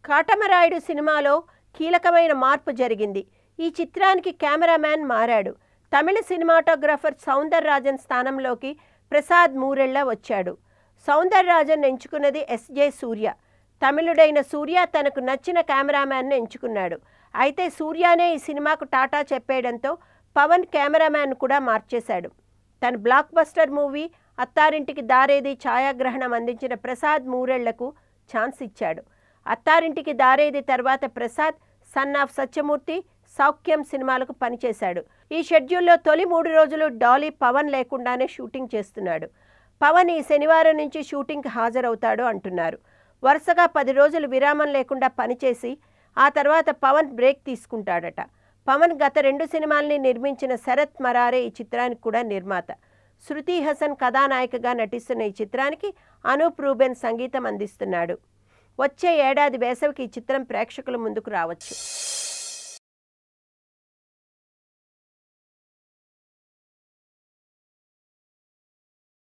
కాటమరాయుడు సినిమాలో కీలకమైన మార్పు జరిగింది. ఈ చిత్రానికి కెమెరామ్యాన్ మారాడు. తమిళ సినిమాటోగ్రాఫర్ సౌందరరాజన్ స్థానంలోకి ప్రసాద్ మూరెళ్ళ వచ్చాడు. సౌందరరాజన్ ఎంచుకున్నది ఎస్జే సూర్య. తమిళుడైన సూర్య తనకు నచ్చిన కెమెరామ్యాన్ను ఎంచుకున్నాడు. అయితే సూర్యనే ఈ సినిమాకు టాటా చెప్పేయడంతో పవన్ కెమెరామ్యాన్ కూడా మార్చేశాడు. తన block buster movie Attarintiki Daredi ఛాయాగ్రహణం అందించిన ప్రసాద్ మూరెళ్లకు ఛాన్స్ ఇచ్చాడు. అత్తారింటికి దారేది తర్వాత ప్రసాద్ సన్ ఆఫ్ సత్యమూర్తి, సౌఖ్యం సినిమాలకు పనిచేశాడు. ఈ షెడ్యూల్లో తొలి 3 రోజులు డాలీ పవన్ లేకుండానే షూటింగ్ చేస్తున్నాడు. పవన్ ఈ శనివారం నుంచి షూటింగ్కి హాజరవుతాడు అంటున్నారు. వరుసగా 10 రోజులు విరామం లేకుండా పనిచేసి ఆ తర్వాత పవన్ బ్రేక్ తీసుకుంటాడట. పవన్ గత 2 సినిమాల్ని నిర్మించిన శరత్ మరారే ఈ చిత్రానికి కూడా నిర్మాత. శృతి హాసన్ కథానాయికగా నటిస్తున్న ఈ చిత్రానికి అనూప్ రూబెన్ సంగీతం అందిస్తున్నాడు. వచ్చే ఏడాది వేసవికి ఈ చిత్రం ప్రేక్షకుల ముందుకు రావచ్చు.